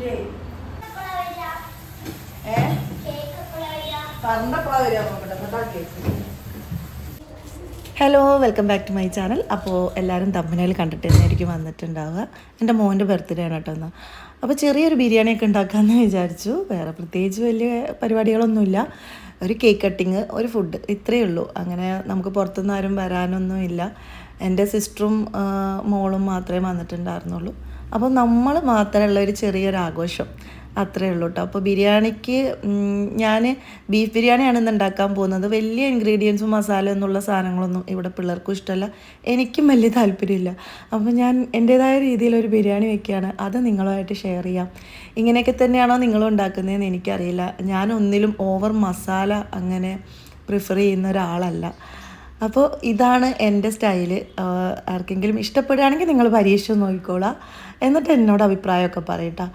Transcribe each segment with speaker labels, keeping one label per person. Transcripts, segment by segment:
Speaker 1: Hello, welcome back to my channel. അപ്പോൾ എല്ലാവരും തമ്പനയിൽ കണ്ടിട്ട് തന്നെയായിരിക്കും വന്നിട്ടുണ്ടാവുക. എൻ്റെ മോൻ്റെ ബർത്ത്ഡേ ആണ് കേട്ടോ എന്നാൽ. അപ്പോൾ ചെറിയൊരു ബിരിയാണിയൊക്കെ ഉണ്ടാക്കാമെന്ന് വിചാരിച്ചു. വേറെ പ്രത്യേകിച്ച് വലിയ പരിപാടികളൊന്നുമില്ല. ഒരു കേക്ക് കട്ടിങ്, ഒരു ഫുഡ്, ഇത്രയേ ഉള്ളൂ. അങ്ങനെ നമുക്ക് പുറത്തുനിന്ന് ആരും വരാനൊന്നുമില്ല. എൻ്റെ സിസ്റ്ററും മോളും മാത്രമേ വന്നിട്ടുണ്ടായിരുന്നുള്ളൂ. അപ്പോൾ നമ്മൾ മാത്രമുള്ള ഒരു ചെറിയൊരു ആഘോഷം അത്രയേ ഉള്ളൂ കേട്ടോ. അപ്പോൾ ബിരിയാണിക്ക് ഞാൻ ബീഫ് ബിരിയാണിയാണ് ഇന്ന് ഉണ്ടാക്കാൻ പോകുന്നത്. വലിയ ഇൻഗ്രീഡിയൻസും മസാല എന്നുള്ള സാധനങ്ങളൊന്നും ഇവിടെ പിള്ളേർക്കും ഇഷ്ടമല്ല, എനിക്കും വലിയ താല്പര്യമില്ല. അപ്പോൾ ഞാൻ എൻ്റേതായ രീതിയിലൊരു ബിരിയാണി വെക്കുകയാണ്. അത് നിങ്ങളുമായിട്ട് ഷെയർ ചെയ്യാം. ഇങ്ങനെയൊക്കെ തന്നെയാണോ നിങ്ങളും ഉണ്ടാക്കുന്നതെന്ന് എനിക്കറിയില്ല. ഞാൻ ഒന്നിലും ഓവർ മസാല അങ്ങനെ പ്രിഫർ ചെയ്യുന്ന ഒരാളല്ല. അപ്പോൾ ഇതാണ് എൻ്റെ സ്റ്റൈല്. ആർക്കെങ്കിലും ഇഷ്ടപ്പെടുകയാണെങ്കിൽ നിങ്ങൾ പരീക്ഷിച്ച് നോക്കിക്കോളാം. എന്നിട്ട് എന്നോട് അഭിപ്രായമൊക്കെ പറയട്ടോ.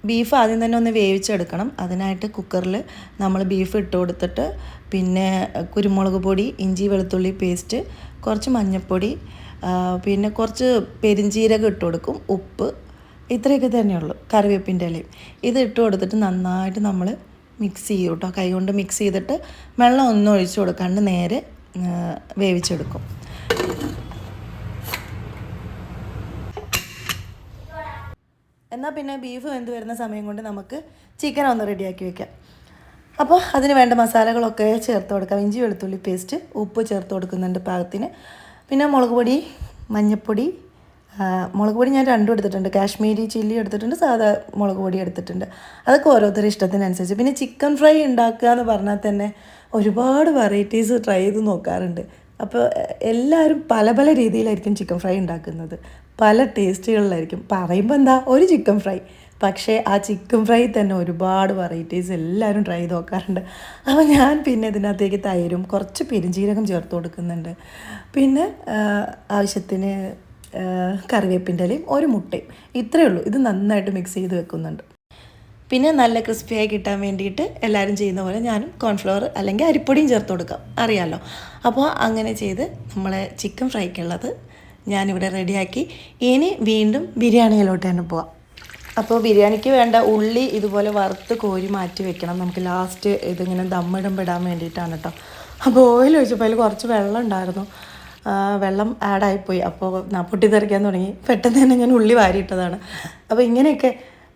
Speaker 1: ബീഫ് ആദ്യം തന്നെ ഒന്ന് വേവിച്ചെടുക്കണം. അതിനായിട്ട് കുക്കറിൽ നമ്മൾ ബീഫ് ഇട്ട് കൊടുത്തിട്ട് പിന്നെ കുരുമുളക് പൊടി, ഇഞ്ചി വെളുത്തുള്ളി പേസ്റ്റ്, കുറച്ച് മഞ്ഞൾപ്പൊടി, പിന്നെ കുറച്ച് പെരിഞ്ജീരകം ഇട്ട് കൊടുക്കും, ഉപ്പ്, ഇത്രയൊക്കെ തന്നെയുള്ളൂ. കറിവേപ്പിൻ്റെ ഇലയും ഇത് ഇട്ട് കൊടുത്തിട്ട് നന്നായിട്ട് നമ്മൾ മിക്സ് ചെയ്യും കേട്ടോ. കൈ കൊണ്ട് മിക്സ് ചെയ്തിട്ട് വെള്ളം ഒന്നും ഒഴിച്ചു കൊടുക്കാണ്ട് നേരെ വേവിച്ചെടുക്കും. എന്നാൽ പിന്നെ ബീഫ് വെന്ത് വരുന്ന സമയം കൊണ്ട് നമുക്ക് ചിക്കൻ ഒന്ന് റെഡിയാക്കി വെക്കാം. അപ്പോൾ അതിന് വേണ്ട മസാലകളൊക്കെ ചേർത്ത് കൊടുക്കാം. ഇഞ്ചി വെളുത്തുള്ളി പേസ്റ്റ്, ഉപ്പ് ചേർത്ത് കൊടുക്കുന്നുണ്ട് പാകത്തിന്. പിന്നെ മുളക് പൊടി, മഞ്ഞൾപ്പൊടി. മുളക് പൊടി ഞാൻ രണ്ടും എടുത്തിട്ടുണ്ട്. കാശ്മീരി ചില്ലി എടുത്തിട്ടുണ്ട്, സാധാ മുളക് പൊടി എടുത്തിട്ടുണ്ട്. അതൊക്കെ ഓരോരുത്തരുടെ ഇഷ്ടത്തിനനുസരിച്ച്. പിന്നെ ചിക്കൻ ഫ്രൈ ഉണ്ടാക്കുക എന്ന് പറഞ്ഞാൽ തന്നെ ഒരുപാട് വെറൈറ്റീസ് ട്രൈ ചെയ്ത് നോക്കാറുണ്ട്. അപ്പോൾ എല്ലാവരും പല പല രീതിയിലായിരിക്കും ചിക്കൻ ഫ്രൈ ഉണ്ടാക്കുന്നത്, പല ടേസ്റ്റുകളിലായിരിക്കും. പറയുമ്പോൾ എന്താ ഒരു ചിക്കൻ ഫ്രൈ, പക്ഷേ ആ ചിക്കൻ ഫ്രൈ തന്നെ ഒരുപാട് വെറൈറ്റീസ് എല്ലാവരും ട്രൈ ചെയ്ത് നോക്കാറുണ്ട്. അപ്പോൾ ഞാൻ പിന്നെ ഇതിനകത്തേക്ക് തൈരും കുറച്ച് പെരുംജീരകം ചേർത്ത് കൊടുക്കുന്നുണ്ട്. പിന്നെ ആവശ്യത്തിന് കറിവേപ്പിൻ്റെ ഇലയും ഒരു മുട്ടയും, ഇത്രയേ ഉള്ളൂ. ഇത് നന്നായിട്ട് മിക്സ് ചെയ്ത് വെക്കുന്നുണ്ട്. പിന്നെ നല്ല ക്രിസ്പിയായി കിട്ടാൻ വേണ്ടിയിട്ട് എല്ലാവരും ചെയ്യുന്ന പോലെ ഞാനും കോൺഫ്ലവർ അല്ലെങ്കിൽ അരിപ്പൊടിയും ചേർത്ത് കൊടുക്കാം, അറിയാമല്ലോ. അപ്പോൾ അങ്ങനെ ചെയ്ത് നമ്മളെ ചിക്കൻ ഫ്രൈക്കുള്ളത് ഞാനിവിടെ റെഡിയാക്കി. ഇനി വീണ്ടും ബിരിയാണിയിലോട്ട് തന്നെ പോവാം. അപ്പോൾ ബിരിയാണിക്ക് വേണ്ട ഉള്ളി ഇതുപോലെ വറുത്ത് കോരി മാറ്റി വെക്കണം. നമുക്ക് ലാസ്റ്റ് ഇതിങ്ങനെ ദമ്മിടുമ്പോൾ ഇടാൻ വേണ്ടിയിട്ടാണ് കേട്ടോ. അപ്പോൾ ഓയിൽ ഒഴിച്ചപ്പോൾ അതിൽ കുറച്ച് വെള്ളം ഉണ്ടായിരുന്നു. വെള്ളം ആഡായിപ്പോയി. അപ്പോൾ പൊട്ടിത്തെറിക്കാൻ തുടങ്ങി. പെട്ടെന്ന് തന്നെ ഞാൻ ഉള്ളി വാരിയിട്ടതാണ്. അപ്പോൾ ഇങ്ങനെയൊക്കെ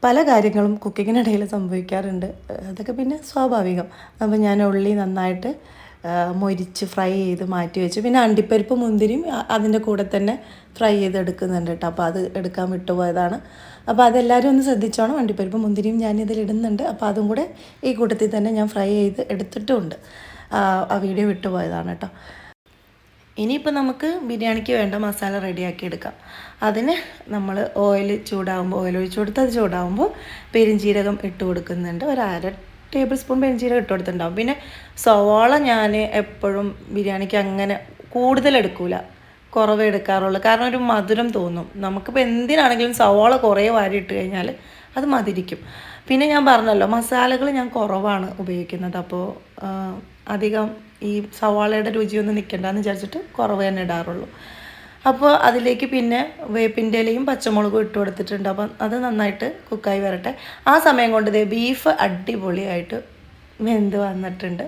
Speaker 1: പല കാര്യങ്ങളും കുക്കിങ്ങിനിടയിൽ സംഭവിക്കാറുണ്ട്. അതൊക്കെ പിന്നെ സ്വാഭാവികം. അപ്പോൾ ഞാൻ ഉള്ളി നന്നായിട്ട് മൊരിച്ച് ഫ്രൈ ചെയ്ത് മാറ്റി വെച്ചു. പിന്നെ അണ്ടിപ്പരിപ്പ് മുന്തിരിയും അതിൻ്റെ കൂടെ തന്നെ ഫ്രൈ ചെയ്തെടുക്കുന്നുണ്ട് കേട്ടോ. അപ്പോൾ അത് എടുക്കാൻ വിട്ടുപോയതാണ്. അപ്പോൾ അതെല്ലാവരും ഒന്ന് ശ്രദ്ധിച്ചോണം. അണ്ടിപ്പരിപ്പ് മുന്തിരിയും ഞാനിതിൽ ഇടുന്നുണ്ട്. അപ്പോൾ അതും കൂടെ ഈ കൂട്ടത്തിൽ തന്നെ ഞാൻ ഫ്രൈ ചെയ്ത് എടുത്തിട്ടുമുണ്ട്. ആ വീഡിയോ വിട്ടുപോയതാണ് കേട്ടോ. ഇനിയിപ്പോൾ നമുക്ക് ബിരിയാണിക്ക് വേണ്ട മസാല റെഡിയാക്കി എടുക്കാം. അതിന് നമ്മൾ ഓയിൽ ഒഴിച്ചു കൊടുത്ത് അത് ചൂടാകുമ്പോൾ പെരുംജീരകം ഇട്ട് കൊടുക്കുന്നുണ്ട്. ഒരു 1/2 ടേബിൾ സ്പൂൺ പെരുംജീരകം ഇട്ട് കൊടുത്തിട്ടുണ്ടാവും. പിന്നെ സവാള ഞാൻ എപ്പോഴും ബിരിയാണിക്ക് അങ്ങനെ കൂടുതൽ എടുക്കില്ല, കുറവേ എടുക്കാറുള്ളൂ. കാരണം ഒരു മധുരം തോന്നും. നമുക്കിപ്പോൾ എന്തിനാണെങ്കിലും സവാള കുറേ വാരി ഇട്ട് കഴിഞ്ഞാൽ അത് മധുരിക്കും. പിന്നെ ഞാൻ പറഞ്ഞല്ലോ, മസാലകൾ ഞാൻ കുറവാണ് ഉപയോഗിക്കുന്നത്. അപ്പോൾ അധികം ഈ സവാളയുടെ രുചിയൊന്നും നിൽക്കണ്ടെന്ന് വിചാരിച്ചിട്ട് കുറവ് തന്നെ ഇടാറുള്ളൂ. അപ്പോൾ അതിലേക്ക് പിന്നെ വേപ്പിൻ്റെ ഇലയും പച്ചമുളകും ഇട്ട് കൊടുത്തിട്ടുണ്ട്. അപ്പം അത് നന്നായിട്ട് കുക്കായി വരട്ടെ. ആ സമയം കൊണ്ട് ബീഫ് അടിപൊളിയായിട്ട് വെന്ത് വന്നിട്ടുണ്ട്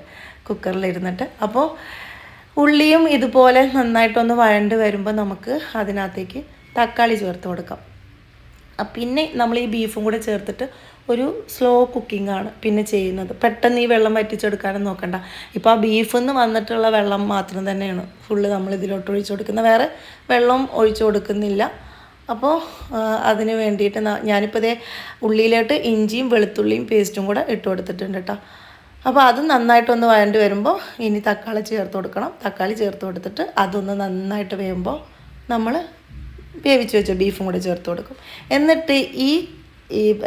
Speaker 1: കുക്കറിലിരുന്നിട്ട്. അപ്പോൾ ഉള്ളിയും ഇതുപോലെ നന്നായിട്ടൊന്ന് വഴണ്ട് വരുമ്പോൾ നമുക്ക് അതിനകത്തേക്ക് തക്കാളി ചേർത്ത് കൊടുക്കാം. പിന്നെ നമ്മൾ ഈ ബീഫും കൂടെ ചേർത്തിട്ട് ഒരു സ്ലോ കുക്കിങ്ങാണ് പിന്നെ ചെയ്യുന്നത്. പെട്ടെന്ന് ഈ വെള്ളം വറ്റിച്ചെടുക്കാനും നോക്കണ്ട. ഇപ്പോൾ ആ ബീഫിൽ നിന്ന് വന്നിട്ടുള്ള വെള്ളം മാത്രം തന്നെയാണ് ഫുള്ള് നമ്മൾ ഇതിലോട്ട് ഒഴിച്ചു കൊടുക്കുന്നത്, വേറെ വെള്ളം ഒഴിച്ചു കൊടുക്കുന്നില്ല. അപ്പോൾ അതിന് വേണ്ടിയിട്ട് ഞാനിപ്പോൾ ഉള്ളിയിലോട്ട് ഇഞ്ചിയും വെളുത്തുള്ളിയും പേസ്റ്റും കൂടെ ഇട്ട് കൊടുത്തിട്ടുണ്ട് കേട്ടോ. അപ്പോൾ അത് നന്നായിട്ടൊന്ന് വഴണ്ട് വരുമ്പോൾ ഇനി തക്കാളി ചേർത്ത് കൊടുക്കണം. തക്കാളി ചേർത്ത് കൊടുത്തിട്ട് അതൊന്ന് നന്നായിട്ട് വേകുമ്പോൾ നമ്മൾ വേവിച്ച് വെച്ച ബീഫും കൂടെ ചേർത്ത് കൊടുക്കും. എന്നിട്ട് ഈ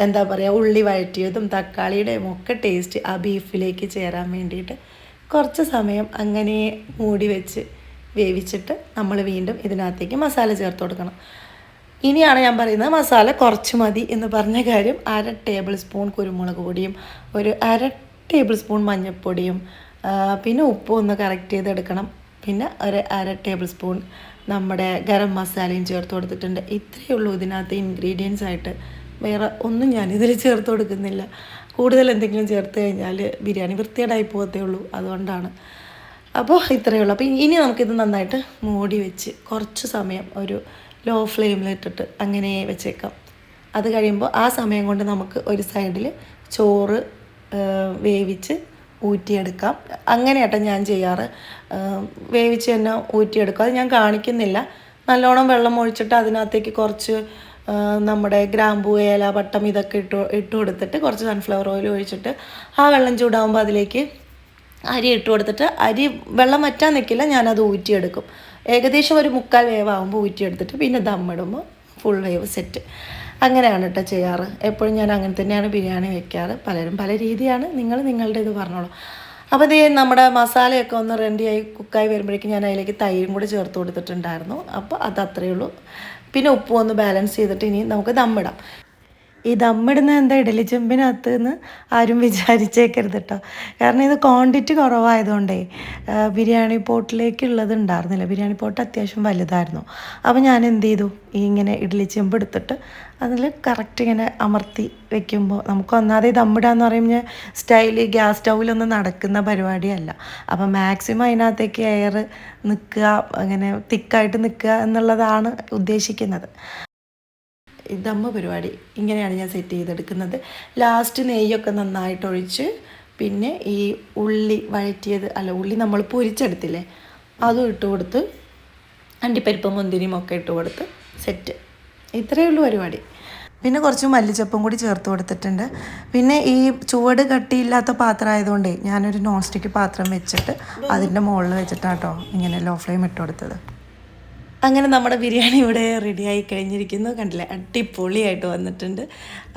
Speaker 1: എന്താ പറയുക, ഉള്ളി വഴറ്റിയതും തക്കാളിയുടെയും ഒക്കെ ടേസ്റ്റ് ആ ബീഫിലേക്ക് ചേരാൻ വേണ്ടിയിട്ട് കുറച്ച് സമയം അങ്ങനെ മൂടി വെച്ച് വേവിച്ചിട്ട് നമ്മൾ വീണ്ടും ഇതിനകത്തേക്ക് മസാല ചേർത്ത് കൊടുക്കണം. ഇനിയാണ് ഞാൻ പറയുന്നത് മസാല കുറച്ച് മതി എന്ന് പറഞ്ഞ കാര്യം. 1/2 ടേബിൾ സ്പൂൺ കുരുമുളക് പൊടിയും ഒരു 1/2 ടേബിൾ സ്പൂൺ മഞ്ഞൾപ്പൊടിയും പിന്നെ ഉപ്പും ഒന്ന് കറക്റ്റ് ചെയ്തെടുക്കണം. പിന്നെ ഒരു 1/2 ടേബിൾ സ്പൂൺ നമ്മുടെ ഗരം മസാലയും ചേർത്ത് കൊടുത്തിട്ടുണ്ട്. ഇത്രയേ ഉള്ളൂ ഇതിനകത്ത് ഇൻഗ്രീഡിയൻസ് ആയിട്ട് വേറെ ഒന്നും ഞാനിതിൽ ചേർത്ത് കൊടുക്കുന്നില്ല. കൂടുതൽ എന്തെങ്കിലും ചേർത്ത് കഴിഞ്ഞാൽ ബിരിയാണി വൃത്തികേടായി പോകത്തേ ഉള്ളൂ, അതുകൊണ്ടാണ്. അപ്പോൾ ഇത്രയേ ഉള്ളൂ. അപ്പോൾ ഇനി നമുക്കിത് നന്നായിട്ട് മൂടി വെച്ച് കുറച്ച് സമയം ഒരു ലോ ഫ്ലെയിമിലിട്ടിട്ട് അങ്ങനെ വെച്ചേക്കാം. അത് കഴിയുമ്പോൾ ആ സമയം കൊണ്ട് നമുക്ക് ഒരു സൈഡിൽ ചോറ് വേവിച്ച് ഊറ്റിയെടുക്കാം. അങ്ങനെയാട്ടോ ഞാൻ ചെയ്യാറ്. വേവിച്ച് തന്നെ ഊറ്റിയെടുക്കും. അത് ഞാൻ കാണിക്കുന്നില്ല. നല്ലോണം വെള്ളം ഒഴിച്ചിട്ട് അതിനകത്തേക്ക് കുറച്ച് നമ്മുടെ ഗ്രാമ്പൂ, ഏല, പട്ടം ഇതൊക്കെ ഇട്ട് കൊടുത്തിട്ട് കുറച്ച് സൺഫ്ലവർ ഓയിൽ ഒഴിച്ചിട്ട് ആ വെള്ളം ചൂടാകുമ്പോൾ അതിലേക്ക് അരി ഇട്ട് കൊടുത്തിട്ട് വെള്ളം വറ്റാൻ നിൽക്കില്ല, ഞാനത് ഊറ്റിയെടുക്കും. ഏകദേശം ഒരു 3/4 വേവാകുമ്പോൾ ഊറ്റിയെടുത്തിട്ട് പിന്നെ ദമ്മിടുമ്പോൾ ഫുൾ വേവ് സെറ്റ്. അങ്ങനെയാണ് കേട്ടോ ചെയ്യാറ്. എപ്പോഴും ഞാൻ അങ്ങനെ തന്നെയാണ് ബിരിയാണി വെക്കാറ്. പലരും പല രീതിയാണ്. നിങ്ങളുടെ ഇത് പറഞ്ഞോളൂ. അപ്പോൾ ഇത് നമ്മുടെ മസാലയൊക്കെ ഒന്ന് റെഡിയായി കുക്കായി വരുമ്പോഴേക്കും ഞാൻ അതിലേക്ക് തൈരും കൂടി ചേർത്ത് കൊടുത്തിട്ടുണ്ടായിരുന്നു. അപ്പോൾ അത് അത്രയേ ഉള്ളൂ. പിന്നെ ഉപ്പും ഒന്ന് ബാലൻസ് ചെയ്തിട്ട് ഇനി നമുക്ക് ദമ്മിടാം. ഈ ദമ്മിടുന്ന എന്താ ഇഡലി ചെമ്പിനകത്ത് നിന്ന് ആരും വിചാരിച്ചേക്കരുത് കേട്ടോ. കാരണം ഇത് ക്വാണ്ടിറ്റി കുറവായതുകൊണ്ടേ ബിരിയാണി പോട്ടിലേക്കുള്ളത് ഉണ്ടായിരുന്നില്ല. ബിരിയാണി പോട്ട് അത്യാവശ്യം വലുതായിരുന്നു. അപ്പോൾ ഞാൻ എന്ത് ചെയ്തു, ഇങ്ങനെ ഇഡലി ചെമ്പ് എടുത്തിട്ട് അതിൽ കറക്റ്റ് ഇങ്ങനെ അമർത്തി വെക്കുമ്പോൾ നമുക്ക് ഒന്നാതെ ദമ്മിടാന്ന് പറയുമ്പോൾ സ്റ്റൈല് ഗ്യാസ് സ്റ്റൗവിലൊന്നും നടക്കുന്ന പരിപാടിയല്ല. അപ്പോൾ മാക്സിമം അതിനകത്തേക്ക് എയർ നിൽക്കുക, അങ്ങനെ തിക്കായിട്ട് നിൽക്കുക എന്നുള്ളതാണ് ഉദ്ദേശിക്കുന്നത്. ദമ്മ് പരിപാടി ഇങ്ങനെയാണ് ഞാൻ സെറ്റ് ചെയ്തെടുക്കുന്നത്. ലാസ്റ്റ് നെയ്യൊക്കെ നന്നായിട്ട് ഒഴിച്ച് പിന്നെ ഈ ഉള്ളി വഴറ്റിയത് ഉള്ളി നമ്മൾ പൊരിച്ചെടുത്തില്ലേ അതും ഇട്ട് കൊടുത്ത് അണ്ടിപ്പരിപ്പും മുന്തിരിയും ഒക്കെ ഇട്ട് കൊടുത്ത് സെറ്റ്. ഇത്രയേ ഉള്ളൂ പരിപാടി. പിന്നെ കുറച്ച് മല്ലിച്ചപ്പും കൂടി ചേർത്ത് കൊടുത്തിട്ടുണ്ട്. പിന്നെ ഈ ചുവട് കട്ടിയില്ലാത്ത പാത്രം ആയതുകൊണ്ടേ ഞാനൊരു നോൺ സ്റ്റിക്ക് പാത്രം വെച്ചിട്ട് അതിൻ്റെ മുകളിൽ വെച്ചിട്ടാട്ടോ ഇങ്ങനെ ലോ ഫ്ലെയിം ഇട്ട് കൊടുത്തത്. അങ്ങനെ നമ്മുടെ ബിരിയാണി ഇവിടെ റെഡിയായി കഴിഞ്ഞിരിക്കുന്നു. കണ്ടില്ലേ, അടിപൊളിയായിട്ട് വന്നിട്ടുണ്ട്.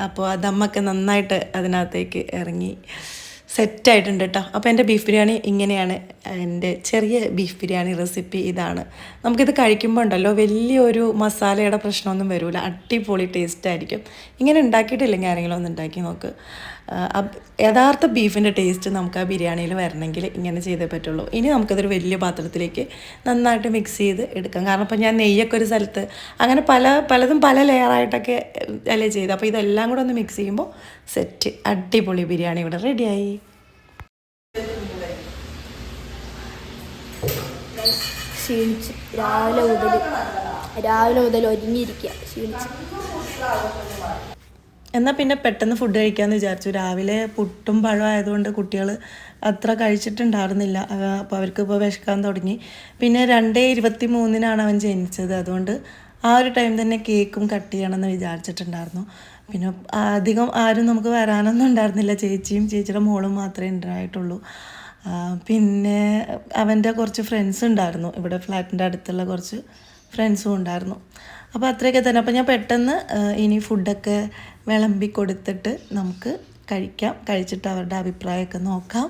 Speaker 1: അപ്പോൾ ആ ദമ്മൊക്കെ നന്നായിട്ട് അതിനകത്തേക്ക് ഇറങ്ങി സെറ്റായിട്ടുണ്ട് കേട്ടോ. അപ്പോൾ എൻ്റെ ബീഫ് ബിരിയാണി ഇങ്ങനെയാണ്. എൻ്റെ ചെറിയ ബീഫ് ബിരിയാണി റെസിപ്പി ഇതാണ്. നമുക്കിത് കഴിക്കുമ്പോൾ ഉണ്ടല്ലോ വലിയൊരു മസാലയുടെ പ്രശ്നമൊന്നും വരില്ല. അടിപൊളി ടേസ്റ്റ് ആയിരിക്കും. ഇങ്ങനെ ഉണ്ടാക്കിയിട്ടില്ലെങ്കിൽ ആരെങ്കിലും ഒന്ന് ഉണ്ടാക്കി നോക്ക്. യഥാർത്ഥ ബീഫിൻ്റെ ടേസ്റ്റ് നമുക്ക് ആ ബിരിയാണിയിൽ വരണമെങ്കിൽ ഇങ്ങനെ ചെയ്തേ പറ്റുള്ളൂ. ഇനി നമുക്കതൊരു വലിയ പാത്രത്തിലേക്ക് നന്നായിട്ട് മിക്സ് ചെയ്ത് എടുക്കാം. കാരണം ഇപ്പോൾ ഞാൻ നെയ്യൊക്കെ ഒരു സ്ഥലത്ത് അങ്ങനെ പലതും പല ലെയറായിട്ടൊക്കെ അല്ലേ ചെയ്ത്. അപ്പോൾ ഇതെല്ലാം കൂടെ ഒന്ന് മിക്സ് ചെയ്യുമ്പോൾ സെറ്റ്. അടിപൊളി ബിരിയാണി ഇവിടെ റെഡിയായി.
Speaker 2: ക്ഷീണിച്ച് രാവിലെ മുതൽ ഒരുങ്ങിയിരിക്കുക, ക്ഷീണിച്ച്.
Speaker 1: എന്നാൽ പിന്നെ പെട്ടെന്ന് ഫുഡ് കഴിക്കാമെന്ന് വിചാരിച്ചു. രാവിലെ പുട്ടും പഴം ആയതുകൊണ്ട് കുട്ടികൾ അത്ര കഴിച്ചിട്ടുണ്ടായിരുന്നില്ല. അപ്പോൾ അവർക്ക് ഇപ്പോൾ വിശക്കാൻ തുടങ്ങി. പിന്നെ 2:23 അവൻ ജനിച്ചത്. അതുകൊണ്ട് ആ ഒരു ടൈം തന്നെ കേക്കും കട്ട് ചെയ്യണമെന്ന് വിചാരിച്ചിട്ടുണ്ടായിരുന്നു. പിന്നെ അധികം ആരും നമുക്ക് വരാനൊന്നും ഉണ്ടായിരുന്നില്ല. ചേച്ചിയും ചേച്ചിയുടെ മോളും മാത്രമേ ഉണ്ടായിട്ടുള്ളൂ. പിന്നെ അവൻ്റെ കുറച്ച് ഫ്രണ്ട്സ് ഉണ്ടായിരുന്നു. ഇവിടെ ഫ്ലാറ്റിൻ്റെ അടുത്തുള്ള കുറച്ച് ഫ്രണ്ട്സും ഉണ്ടായിരുന്നു. അപ്പോൾ അത്രയൊക്കെ തന്നെ. അപ്പോൾ ഞാൻ പെട്ടെന്ന് ഇനി ഫുഡൊക്കെ വിളമ്പി കൊടുത്തിട്ട് നമുക്ക് കഴിക്കാം. കഴിച്ചിട്ട് അവരുടെ അഭിപ്രായമൊക്കെ നോക്കാം.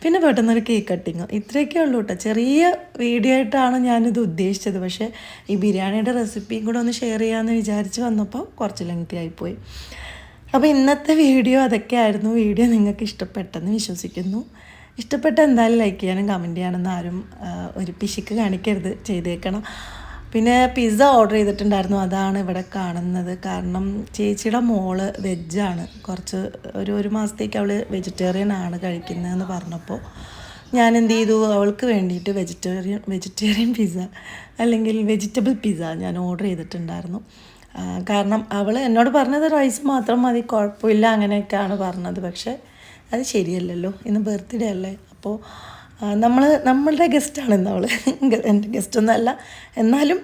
Speaker 1: പിന്നെ പെട്ടെന്നൊരു കേക്ക് കട്ടിങ്ങും. ഇത്രയൊക്കെ ഉള്ളൂ കേട്ടോ. ചെറിയ വീഡിയോ ആയിട്ടാണ് ഞാനിത് ഉദ്ദേശിച്ചത്. പക്ഷേ ഈ ബിരിയാണിയുടെ റെസിപ്പിയും കൂടെ ഒന്ന് ഷെയർ ചെയ്യാമെന്ന് വിചാരിച്ച് വന്നപ്പോൾ കുറച്ച് ലെങ്തി ആയിപ്പോയി. അപ്പോൾ ഇന്നത്തെ വീഡിയോ അതൊക്കെ ആയിരുന്നു. വീഡിയോ നിങ്ങൾക്ക് ഇഷ്ടപ്പെട്ടെന്ന് വിശ്വസിക്കുന്നു. ഇഷ്ടപ്പെട്ട എന്തായാലും ലൈക്ക് ചെയ്യാനും കമൻറ്റ് ചെയ്യാനൊന്നും ആരും ഒരു പിശുക്ക് കാണിക്കരുത്, ചെയ്തേക്കണം. പിന്നെ പിസ്സ ഓർഡർ ചെയ്തിട്ടുണ്ടായിരുന്നു. അതാണ് ഇവിടെ കാണുന്നത്. കാരണം ചേച്ചിയുടെ മോള് വെജാണ്. കുറച്ച് ഒരു മാസത്തേക്ക് അവൾ വെജിറ്റേറിയൻ ആണ് കഴിക്കുന്നതെന്ന് പറഞ്ഞപ്പോൾ ഞാൻ എന്ത് ചെയ്തു, അവൾക്ക് വേണ്ടിയിട്ട് വെജിറ്റേറിയൻ പിസ്സ അല്ലെങ്കിൽ വെജിറ്റബിൾ പിസ്സ ഞാൻ ഓർഡർ ചെയ്തിട്ടുണ്ടായിരുന്നു. കാരണം അവൾ എന്നോട് പറഞ്ഞത് റൈസ് മാത്രം മതി, കുഴപ്പമില്ല അങ്ങനെയൊക്കെയാണ് പറഞ്ഞത്. പക്ഷേ അത് ശരിയല്ലല്ലോ, ഇന്ന് ബർത്ത്ഡേ അല്ലേ. അപ്പോൾ നമ്മളുടെ ഗസ്റ്റാണ് ഇന്ന് അവൾ. എൻ്റെ ഗസ്റ്റൊന്നുമല്ല, എന്നാലും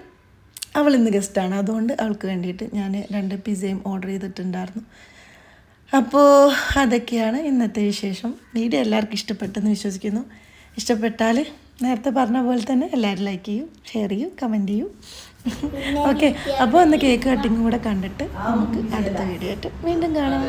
Speaker 1: അവൾ ഇന്ന് ഗസ്റ്റാണ്. അതുകൊണ്ട് അവൾക്ക് വേണ്ടിയിട്ട് ഞാൻ 2 പിസ്സയും ഓർഡർ ചെയ്തിട്ടുണ്ടായിരുന്നു. അപ്പോൾ അതൊക്കെയാണ് ഇന്നത്തെ വിശേഷം. വീഡിയോ എല്ലാവർക്കും ഇഷ്ടപ്പെട്ടെന്ന് വിശ്വസിക്കുന്നു. ഇഷ്ടപ്പെട്ടാൽ നേരത്തെ പറഞ്ഞ പോലെ തന്നെ എല്ലാവരും ലൈക്ക് ചെയ്യൂ, ഷെയർ ചെയ്യൂ, കമൻറ്റ് ചെയ്യൂ. ഓക്കെ, അപ്പോൾ ഒന്ന് കേക്ക് കട്ടിങ്ങും കൂടെ കണ്ടിട്ട് നമുക്ക് അടുത്ത വീഡിയോ ആയിട്ട് വീണ്ടും കാണാം.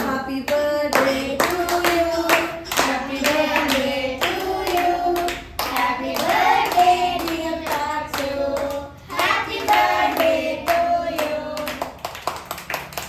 Speaker 1: Happy birthday.